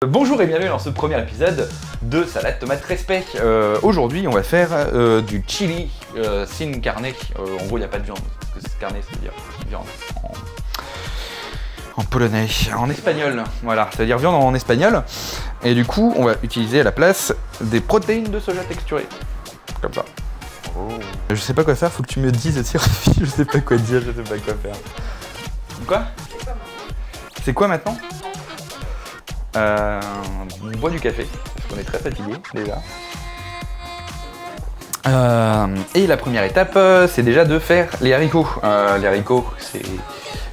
Bonjour et bienvenue dans ce premier épisode de Salade Tomate Respect. Aujourd'hui on va faire du chili sin carne. En gros il n'y a pas de viande, parce que carne ça veut dire viande en polonais, en espagnol, voilà, ça veut dire viande en espagnol. Et du coup on va utiliser à la place des protéines de soja texturées, comme ça. Oh. Je sais pas quoi faire, faut que tu me dises aussi, je sais pas quoi dire, je sais pas quoi faire. Quoi? C'est quoi maintenant? On boit du café, parce qu'on est très fatigué déjà. Et la première étape, c'est déjà de faire les haricots. Les haricots, c'est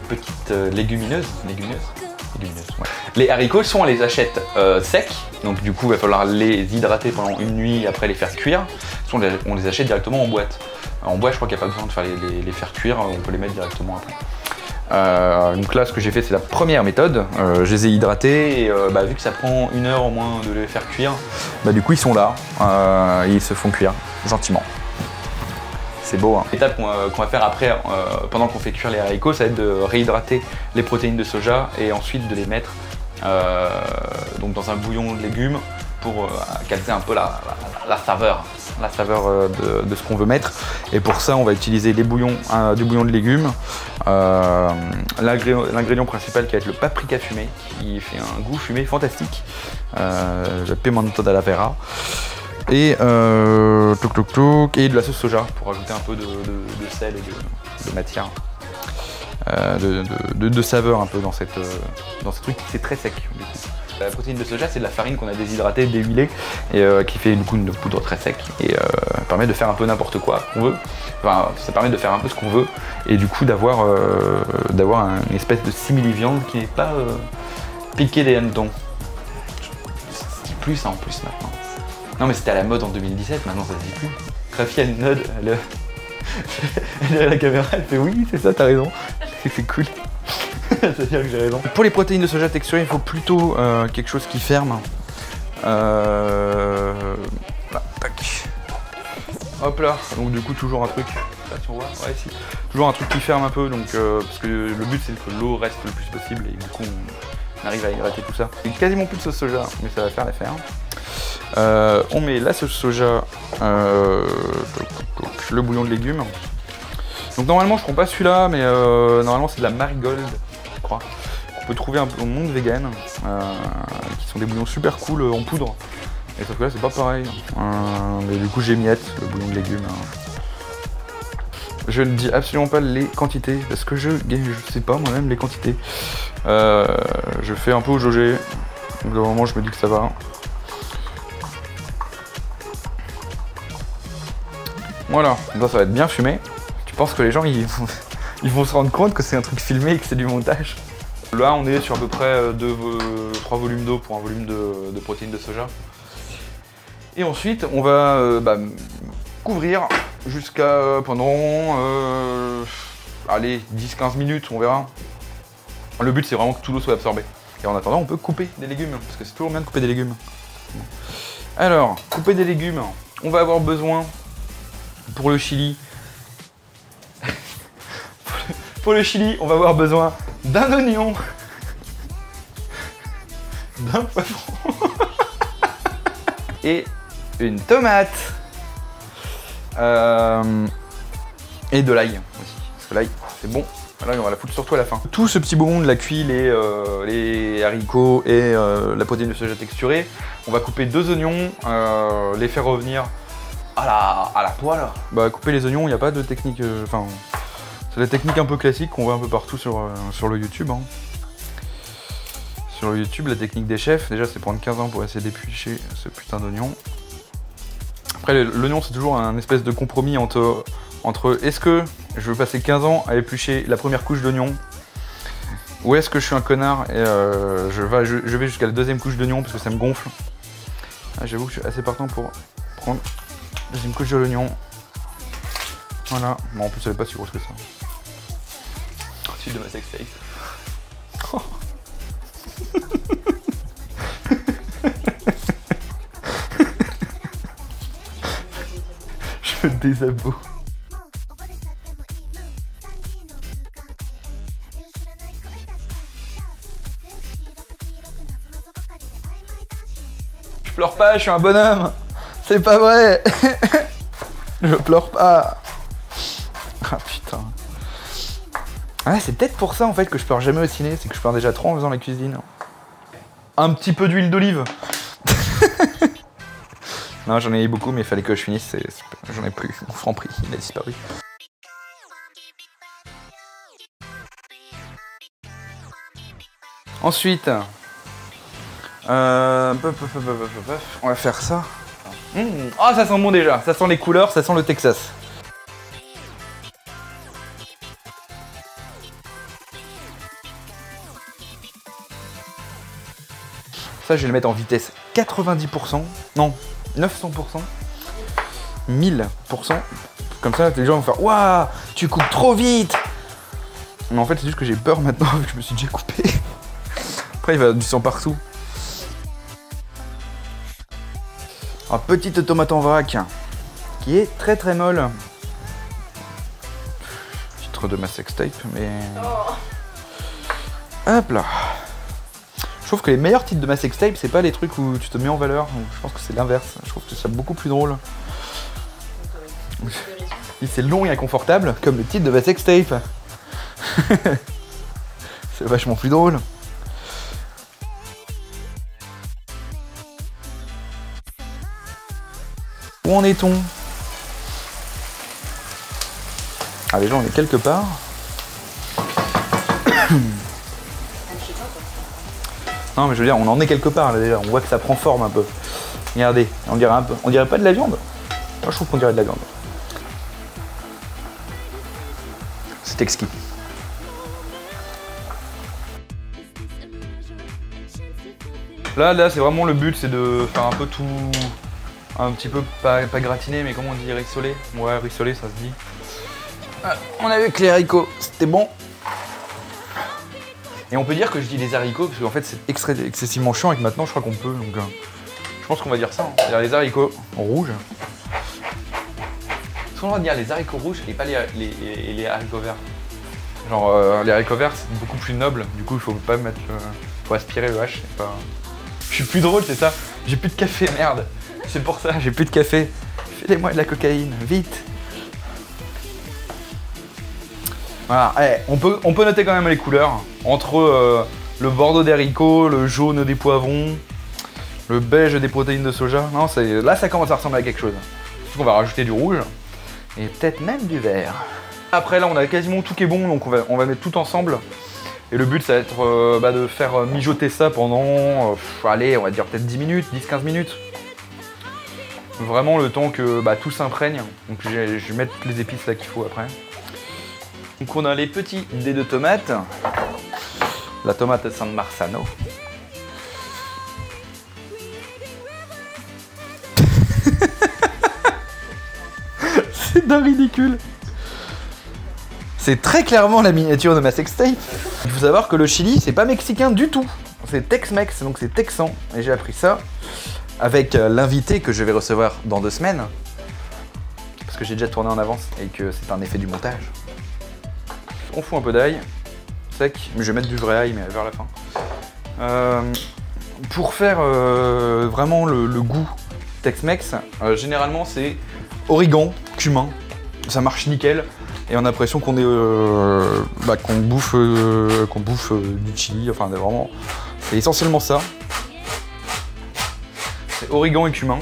petites légumineuses. Ouais. Les haricots, on les achète secs, donc du coup il va falloir les hydrater pendant une nuit et après les faire cuire. Soit on les achète directement en boîte. En boîte, je crois qu'il n'y a pas besoin de faire les faire cuire, on peut les mettre directement après. Donc là ce que j'ai fait c'est la première méthode, je les ai hydratés et vu que ça prend 1 heure au moins de les faire cuire, du coup ils sont là, ils se font cuire gentiment. C'est beau hein. L'étape qu'on va faire après, pendant qu'on fait cuire les haricots, ça va être de réhydrater les protéines de soja et ensuite de les mettre donc dans un bouillon de légumes pour calcer un peu la saveur de ce qu'on veut mettre. Et pour ça on va utiliser les bouillons, du bouillon de légumes, l'ingrédient principal qui va être le paprika fumé qui fait un goût fumé fantastique, le pimento della vera, et et de la sauce soja pour ajouter un peu de sel et de matière, de saveur un peu dans ce truc qui c'est très sec du coup. La protéine de soja, c'est de la farine qu'on a déshydratée, déhuilée, et qui fait du coup une poudre très sec et permet de faire un peu n'importe quoi qu'on veut. Enfin, ça permet de faire un peu ce qu'on veut et du coup d'avoir une espèce de simili-viande qui n'est pas piquée des hannetons. Ça se dit plus ça en plus maintenant. Non mais c'était à la mode en 2017, maintenant ça se dit plus. Rafi a une node, elle est à la caméra, elle fait oui, c'est ça, t'as raison. C'est cool. C'est-à-dire que j'ai raison. Pour les protéines de soja texturées, il faut plutôt quelque chose qui ferme. Voilà, tac. Hop là. Donc du coup toujours un truc. Là si on voit, ouais si. Toujours un truc qui ferme un peu, donc parce que le but c'est que l'eau reste le plus possible et du coup on arrive à hydrater tout ça. Il n'y a quasiment plus de sauce soja, mais ça va faire l'affaire. On met la sauce soja, le bouillon de légumes. Donc normalement je prends pas celui-là, mais normalement c'est de la Marigold, je crois. On peut trouver un peu au monde vegan, qui sont des bouillons super cool en poudre. Et sauf que là c'est pas pareil. Mais du coup j'émiette le bouillon de légumes. Je ne dis absolument pas les quantités, parce que je sais pas moi-même les quantités. Je fais un peu au jaugé. Donc au moment je me dis que ça va. Voilà, donc ça va être bien fumé. Je pense que les gens ils vont se rendre compte que c'est un truc filmé et que c'est du montage. Là on est sur à peu près 3 volumes d'eau pour un volume de protéines de soja. Et ensuite on va couvrir jusqu'à pendant allez 10-15 minutes, on verra. Le but c'est vraiment que tout l'eau soit absorbée. Et en attendant on peut couper des légumes, parce que c'est toujours bien de couper des légumes. Alors, couper des légumes, on va avoir besoin pour le chili. Pour le chili, on va avoir besoin d'un oignon, d'un poivron et une tomate et de l'ail aussi, parce que l'ail c'est bon. Là, on va la foutre surtout à la fin. Tout ce petit bouillon de la cuit, les haricots et la protéine de soja texturée, on va couper 2 oignons, les faire revenir à la poêle. Couper les oignons, il n'y a pas de technique, c'est la technique un peu classique qu'on voit un peu partout sur le YouTube. Hein. Sur le YouTube, la technique des chefs, déjà c'est prendre 15 ans pour essayer d'éplucher ce putain d'oignon. Après l'oignon c'est toujours un espèce de compromis entre est-ce que je veux passer 15 ans à éplucher la première couche d'oignon, ou est-ce que je suis un connard et je vais jusqu'à la 2e couche d'oignon parce que ça me gonfle. J'avoue que je suis assez partant pour prendre la 2e couche de l'oignon. Voilà, bon en plus elle est pas si grosse que ça. Ensuite de ma sextape. Oh. Je me désavoue. pleure pas, je suis un bonhomme. C'est pas vrai. Je pleure pas. Ah putain. Ah, c'est peut-être pour ça en fait que je pleure jamais au ciné, c'est que je pleure déjà trop en faisant la cuisine. Un petit peu d'huile d'olive. Non, j'en ai eu beaucoup, mais il fallait que je finisse. J'en ai plus. Mon Franprix, il a disparu. Ensuite, on va faire ça. Oh, ça sent bon déjà. Ça sent les couleurs, ça sent le Texas. Ça, je vais le mettre en vitesse 90%. Non, 900%. 1000%. Comme ça, les gens vont faire « Waouh, tu coupes trop vite !» Mais en fait, c'est juste que j'ai peur maintenant, vu que je me suis déjà coupé. Après, il va y avoir du sang partout. Un petite tomate en vrac, qui est très très molle. Titre de ma sextape, mais... Hop là. Je trouve que les meilleurs titres de ma sextape, c'est pas les trucs où tu te mets en valeur. Je pense que c'est l'inverse. Je trouve que c'est beaucoup plus drôle. C'est long et inconfortable, comme le titre de ma sextape. C'est vachement plus drôle. Où en est-on? Ah, déjà, on est quelque part. Non, mais je veux dire, on en est quelque part là déjà. On voit que ça prend forme un peu. Regardez, on dirait un peu. On dirait pas de la viande? Moi, je trouve qu'on dirait de la viande. C'est exquis. Là, c'est vraiment le but, c'est de faire un peu tout. Un petit peu, pas gratiné, mais comment on dit, rissolé? Ouais, rissolé, ça se dit. Ah, on a vu que les haricots, c'était bon. Et on peut dire que je dis les haricots, parce qu'en fait, c'est excessivement chiant et que maintenant, je crois qu'on peut. Donc, je pense qu'on va dire ça. Hein. C'est-à-dire les haricots rouges. Est-ce qu'on va dire les haricots rouges et pas les haricots verts? Genre, les haricots verts, c'est beaucoup plus noble. Du coup, il faut pas mettre le... faut aspirer le H. Pas... Je suis plus drôle, c'est ça. J'ai plus de café, merde. C'est pour ça, j'ai plus de café. Filez-moi de la cocaïne, vite. Voilà, allez, on peut noter quand même les couleurs. Entre le bordeaux des haricots, le jaune des poivrons, le beige des protéines de soja. Non, là, ça commence à ressembler à quelque chose. Surtout qu'on va rajouter du rouge. Et peut-être même du vert. Après, là, on a quasiment tout qui est bon, donc on va mettre tout ensemble. Et le but, ça va être de faire mijoter ça pendant, allez, on va dire peut-être 10 minutes, 10-15 minutes. Vraiment le temps que tout s'imprègne. Donc je vais mettre les épices là qu'il faut après. Donc on a les petits dés de tomates. La tomate San Marzano. C'est d'un ridicule. C'est très clairement la miniature de ma sextape. Il faut savoir que le chili, c'est pas mexicain du tout. C'est Tex-Mex, donc c'est texan. Et j'ai appris ça avec l'invité que je vais recevoir dans 2 semaines. Parce que j'ai déjà tourné en avance et que c'est un effet du montage. On fout un peu d'ail sec, mais je vais mettre du vrai ail, mais vers la fin. Pour faire vraiment le goût Tex-Mex, généralement c'est origan, cumin. Ça marche nickel. Et on a l'impression qu'on est qu'on bouffe du chili, enfin vraiment, c'est essentiellement ça. C'est origan et cumin.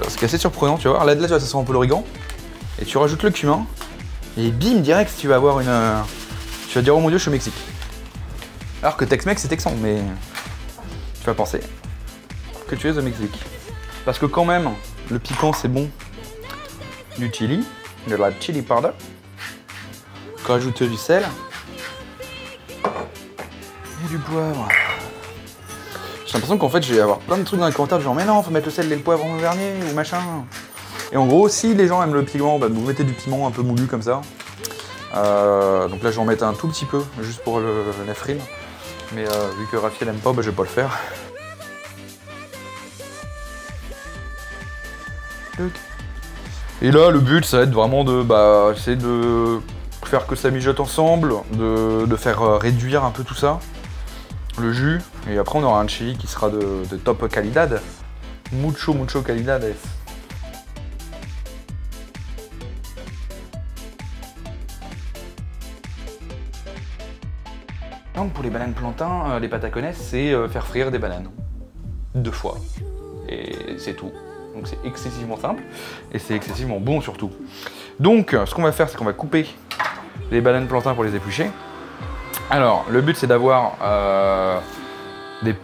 Ce qui est assez surprenant, tu vas voir, là tu vois, ça sent un peu l'origan. Et tu rajoutes le cumin, et bim, direct, tu vas avoir une... tu vas dire, oh mon dieu, je suis au Mexique. Alors que Tex-Mex, c'est texan, mais tu vas penser que tu es au Mexique. Parce que quand même, le piquant, c'est bon. Du chili. De la chili powder, rajouter du sel et du poivre. J'ai l'impression qu'en fait je vais avoir plein de trucs dans les commentaires genre mais non, faut mettre le sel et le poivre en dernier ou machin. Et en gros, si les gens aiment le piment, vous mettez du piment un peu moulu comme ça. Donc là je vais en mettre un tout petit peu juste pour la frime. Mais vu que Raphaël aime pas, je vais pas le faire. Et là, le but, ça va être vraiment essayer de faire que ça mijote ensemble, de faire réduire un peu tout ça, le jus, et après on aura un chili qui sera de top qualité. Mucho calidades. Donc pour les bananes plantains, les patacones, c'est faire frire des bananes. 2 fois. Et c'est tout. Donc c'est excessivement simple. Et c'est excessivement bon surtout. Donc ce qu'on va faire, c'est qu'on va couper les bananes plantains pour les éplucher. Alors le but c'est d'avoir des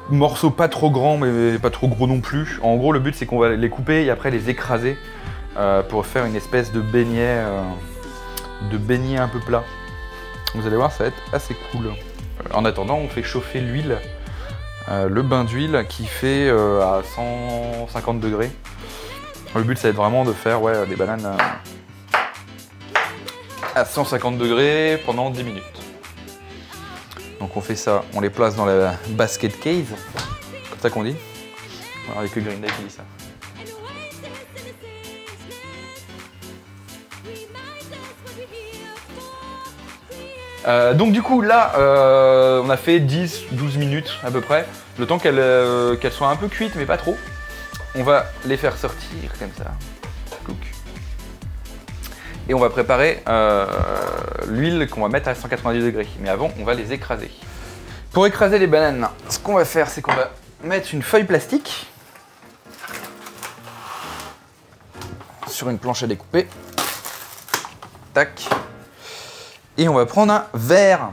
morceaux pas trop grands mais pas trop gros non plus. En gros le but c'est qu'on va les couper et après les écraser pour faire une espèce de beignet un peu plat. Vous allez voir, ça va être assez cool. En attendant, on fait chauffer l'huile, le bain d'huile qui fait à 150 degrés. Le but, ça va être vraiment de faire des bananes à 150 degrés pendant 10 minutes. Donc on fait ça, on les place dans la basket case, comme ça qu'on dit. Alors, il n'y a que Green Day qui dit ça. Donc du coup là on a fait 10-12 minutes à peu près, le temps qu'elles soient un peu cuites mais pas trop. On va les faire sortir comme ça. Et on va préparer l'huile qu'on va mettre à 190 degrés. Mais avant on va les écraser. Pour écraser les bananes, ce qu'on va faire c'est qu'on va mettre une feuille plastique sur une planche à découper. Tac. Et on va prendre un verre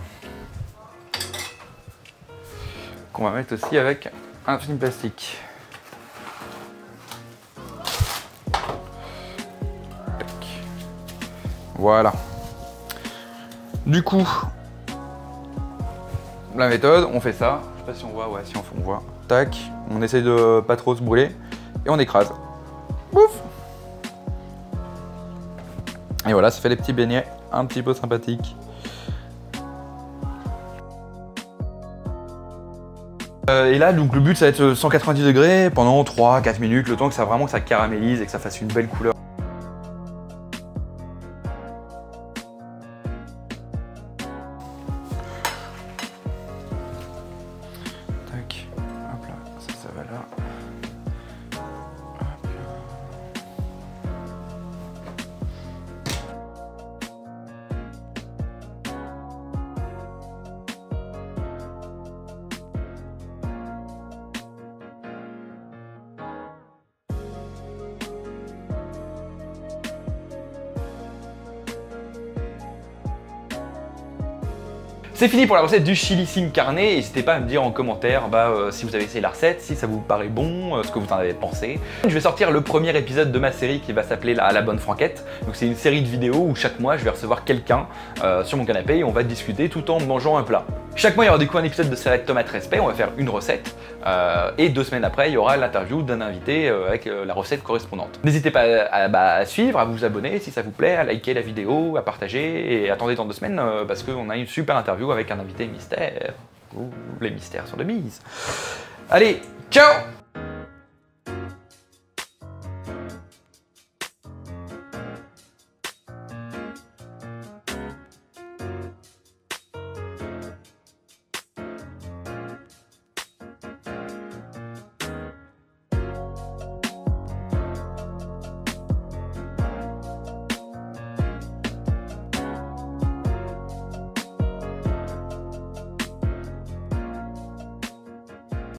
qu'on va mettre aussi avec un film plastique. Voilà. Du coup, la méthode, on fait ça. Je sais pas si on voit, ouais, si on voit. Tac, on essaye de pas trop se brûler et on écrase. Ouf. Et voilà, ça fait les petits beignets un petit peu sympathiques. Et là, donc le but, ça va être 190 degrés pendant 3-4 minutes, le temps que ça vraiment que ça caramélise et que ça fasse une belle couleur. Tac, hop là, ça va là. C'est fini pour la recette du chili sin carne. N'hésitez pas à me dire en commentaire si vous avez essayé la recette, si ça vous paraît bon, ce que vous en avez pensé. Je vais sortir le premier épisode de ma série qui va s'appeler la bonne franquette. Donc c'est une série de vidéos où chaque mois je vais recevoir quelqu'un sur mon canapé et on va discuter tout en mangeant un plat. Chaque mois il y aura du coup un épisode de salade tomate respect, on va faire une recette. Et 2 semaines après il y aura l'interview d'un invité avec la recette correspondante. N'hésitez pas à suivre, à vous abonner si ça vous plaît, à liker la vidéo, à partager et attendez dans 2 semaines parce qu'on a une super interview avec un invité mystère. Ouh, les mystères sont de mise. Allez, ciao!